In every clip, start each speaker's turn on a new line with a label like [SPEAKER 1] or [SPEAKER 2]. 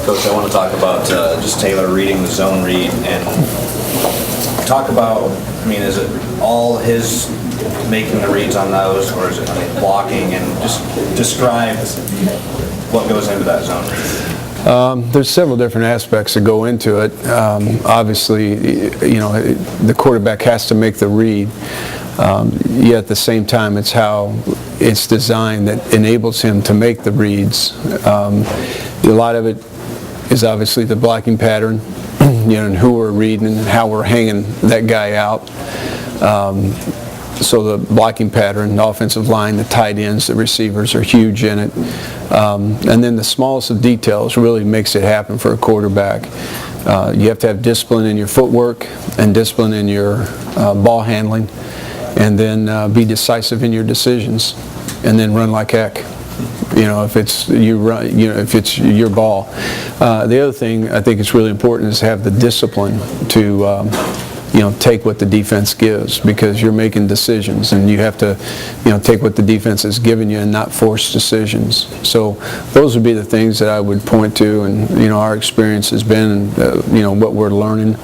[SPEAKER 1] Coach, I want to talk about just Taylor reading the zone read and talk about, I mean, is it all his making the reads on those, or is it blocking, and just describe what goes into that zone read?
[SPEAKER 2] There's several different aspects that go into it. Obviously, the quarterback has to make the read. Yet at the same time, it's how it's designed that enables him to make the reads. A lot of it is obviously the blocking pattern, and who we're reading and how we're hanging that guy out. So the blocking pattern, the offensive line, the tight ends, the receivers are huge in it. And then the smallest of details really makes it happen for a quarterback. You have to have discipline in your footwork and discipline in your ball handling, and then be decisive in your decisions, and then run like heck. If it's if it's your ball. The other thing I think is really important is to have the discipline to take what the defense gives, because you're making decisions and you have to take what the defense has given you and not force decisions. So those would be the things that I would point to, and our experience has been, what we're learning.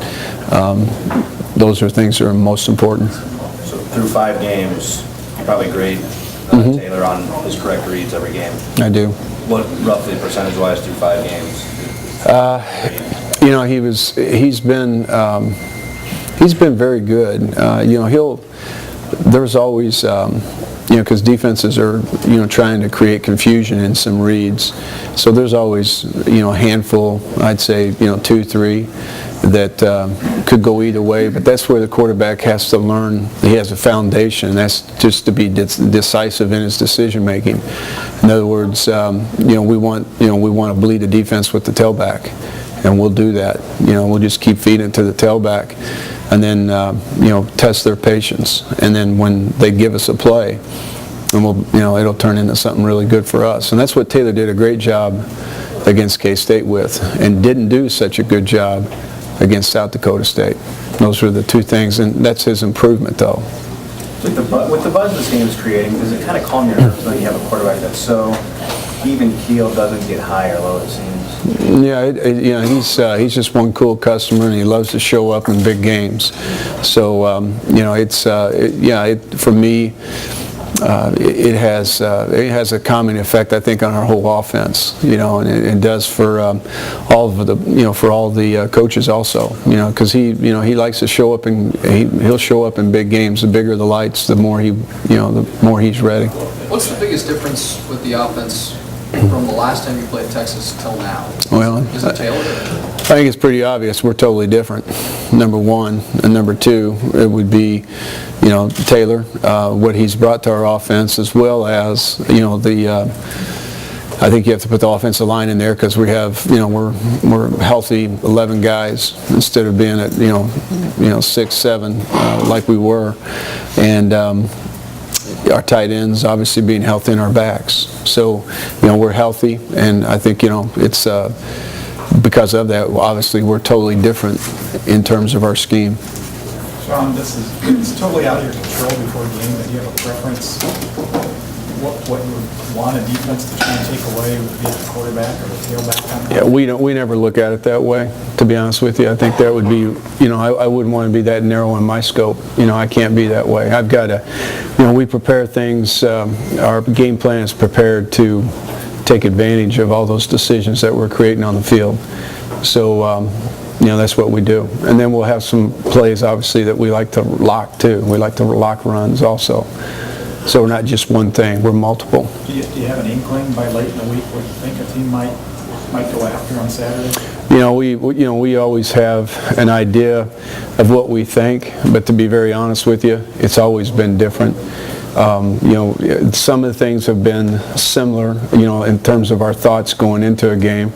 [SPEAKER 2] Those are things that are most important.
[SPEAKER 1] So through 5 games, you probably grade Taylor on his correct reads every game.
[SPEAKER 2] I do.
[SPEAKER 1] What roughly percentage-wise through 5 games?
[SPEAKER 2] He's been very good. There's always, because defenses are, trying to create confusion in some reads. So there's always, a handful, I'd say, 2, 3 that could go either way. But that's where the quarterback has to learn. He has a foundation. That's just to be decisive in his decision making. In other words, we want to bleed the defense with the tailback. And we'll do that. We'll just keep feeding it to the tailback, and then test their patience. And then when they give us a play, and it'll turn into something really good for us. And that's what Taylor did a great job against K-State with, and didn't do such a good job against South Dakota State. Those were the 2 things, and that's his improvement, though.
[SPEAKER 1] With the buzz this game is creating, does it kind of calm your nerves when you have a quarterback that's so even keel, doesn't get high or low, it seems?
[SPEAKER 2] Yeah, he's just one cool customer, and he loves to show up in big games. So for me, it has a calming effect, I think, on our whole offense. And it does for all of the coaches also. Because he likes to show up, and he'll show up in big games. The bigger the lights, the more he's ready.
[SPEAKER 3] What's the biggest difference with the offense from the last time you played Texas till now?
[SPEAKER 2] Well,
[SPEAKER 3] Is it Taylor?
[SPEAKER 2] I think it's pretty obvious we're totally different, number one. And number 2, it would be, Taylor, what he's brought to our offense, as well as, I think you have to put the offensive line in there, because we have, we're healthy 11 guys instead of being at, 6, 7 like we were. And our tight ends obviously being healthy in our backs. So, we're healthy, and I think, it's because of that, obviously we're totally different in terms of our scheme.
[SPEAKER 4] Shawn, it's totally out of your control before a game, but do you have a preference? What you would want a defense to try and take away, would be the quarterback or the tailback?
[SPEAKER 2] Yeah, we never look at it that way, to be honest with you. I think that would be, I wouldn't want to be that narrow in my scope. I can't be that way. I've got to, we prepare things, our game plan is prepared to take advantage of all those decisions that we're creating on the field. So, that's what we do. And then we'll have some plays, obviously, that we like to lock, too. We like to lock runs also. So we're not just one thing, we're multiple.
[SPEAKER 4] Do you have an inkling by late in the week what you think a team might go after on Saturday?
[SPEAKER 2] We always have an idea of what we think, but to be very honest with you, it's always been different. Some of the things have been similar, in terms of our thoughts going into a game.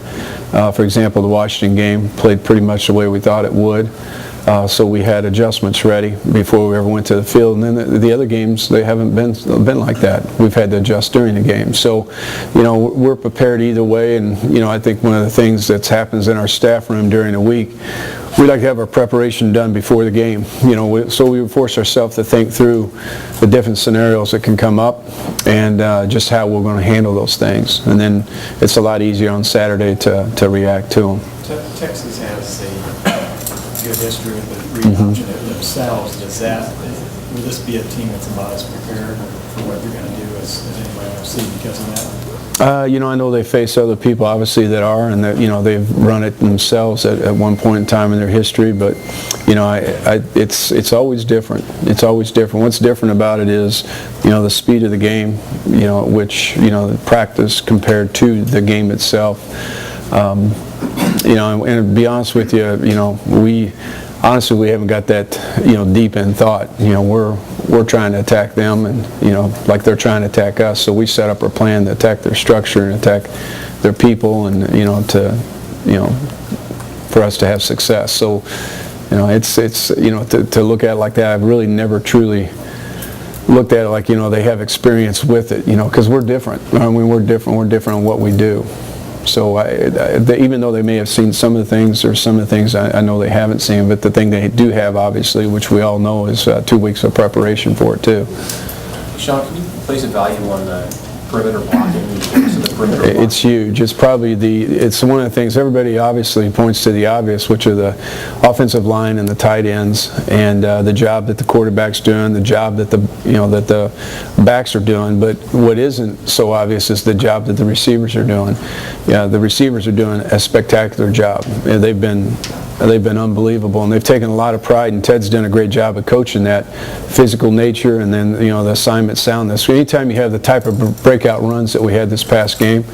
[SPEAKER 2] For example, the Washington game played pretty much the way we thought it would. So we had adjustments ready before we ever went to the field. And then the other games, they haven't been like that. We've had to adjust during the game. So, we're prepared either way. And, I think one of the things that happens in our staff room during the week, we like to have our preparation done before the game. So we force ourselves to think through the different scenarios that can come up and just how we're going to handle those things. And then it's a lot easier on Saturday to react to them.
[SPEAKER 4] Texas has a good history with the read option themselves. Will this be a team that's about as prepared for what you're going to do as anybody else see because of that?
[SPEAKER 2] I know they face other people, obviously, that are, and that, they've run it themselves at one point in time in their history, but, it's always different. It's always different. What's different about it is, the speed of the game, which, the practice compared to the game itself. And to be honest with you, we haven't got that, deep in thought. We're trying to attack them, and like they're trying to attack us. So we set up our plan to attack their structure and attack their people, and for us to have success. So it's to look at it like that. I've really never truly looked at it like they have experience with it. Because we're different. I mean, we're different. We're different in what we do. So even though they may have seen some of the things, or some of the things I know they haven't seen, but the thing they do have, obviously, which we all know, is 2 weeks of preparation for it too.
[SPEAKER 5] Shawn, can you place a value on the perimeter blocking? The perimeter blocking?
[SPEAKER 2] It's huge. It's probably it's one of the things, everybody obviously points to the obvious, which are the offensive line and the tight ends, and the job that the quarterback's doing, the job that the backs are doing. But what isn't so obvious is the job that the receivers are doing. Yeah, the receivers are doing a spectacular job. They've been unbelievable, and they've taken a lot of pride, and Ted's done a great job of coaching that physical nature, and then the assignment soundness. So anytime you have the type of breakout runs that we had this past game,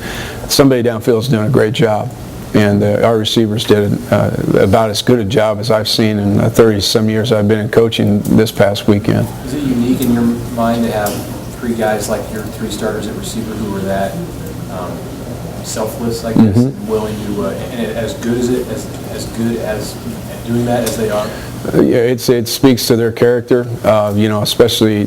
[SPEAKER 2] somebody downfield is doing a great job, and our receivers did about as good a job as I've seen in the 30-some years I've been in coaching this past weekend.
[SPEAKER 5] Is it unique in your mind to have three guys like your three starters at receiver who are that selfless, I guess, and willing to, and as good as doing that as they are?
[SPEAKER 2] Yeah, it speaks to their character, especially,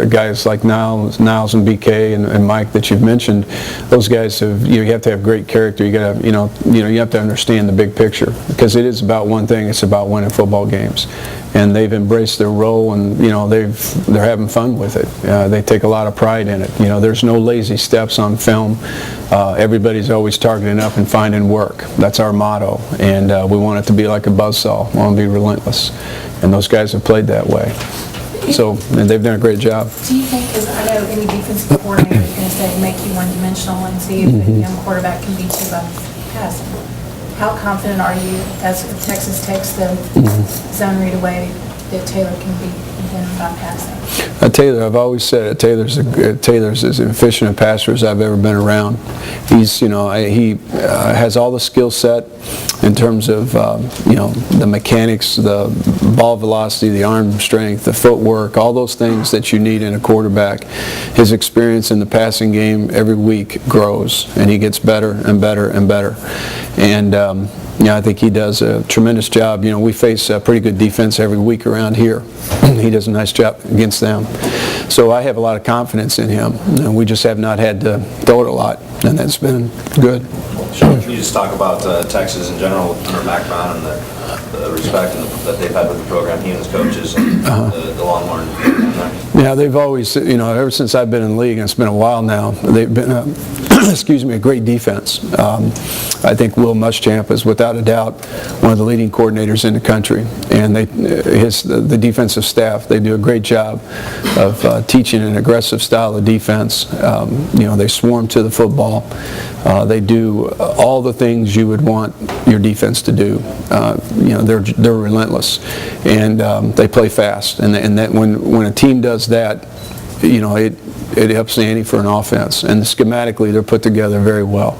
[SPEAKER 2] guys like Niles and BK and Mike that you've mentioned. Those guys you have to have great character. You got to, you have to understand the big picture, because it is about one thing. It's about winning football games, and they've embraced their role, and they're having fun with it. They take a lot of pride in it. There's no lazy steps on film. Everybody's always targeting up and finding work. That's our motto, and we want it to be like a buzzsaw. We want to be relentless, and those guys have played that way. And they've done a great job.
[SPEAKER 6] Do you think, because I know any defensive coordinator is going to say make you one-dimensional and see if a young quarterback can beat you by passing, how confident are you, as if Texas takes the zone read away, that Taylor can beat them by passing?
[SPEAKER 2] Taylor, I've always said it, Taylor's as efficient a passer as I've ever been around. He's, he has all the skill set in terms of, the mechanics, the ball velocity, the arm strength, the footwork, all those things that you need in a quarterback. His experience in the passing game every week grows, and he gets better and better and better. And, I think he does a tremendous job. We face a pretty good defense every week around here. He does a nice job against them. So I have a lot of confidence in him. We just have not had to throw it a lot, and that's been good.
[SPEAKER 1] Shawn, can you just talk about Texas in general, under Mac Brown, and the respect that they've had with the program, he and his coaches, and the Longhorn?
[SPEAKER 2] Yeah, they've always, ever since I've been in the league, and it's been a while now, they've been, a great defense. I think Will Muschamp is without a doubt one of the leading coordinators in the country, and the defensive staff, they do a great job of teaching an aggressive style of defense. They swarm to the football. They do all the things you would want your defense to do. They're relentless, and they play fast. And that when a team does that, it helps the ante for an offense. And schematically, they're put together very well.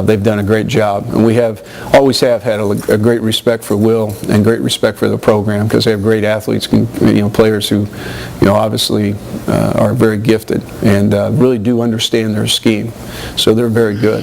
[SPEAKER 2] They've done a great job, and we always have had a great respect for Will and great respect for the program, because they have great athletes, players who, obviously are very gifted and really do understand their scheme. So they're very good.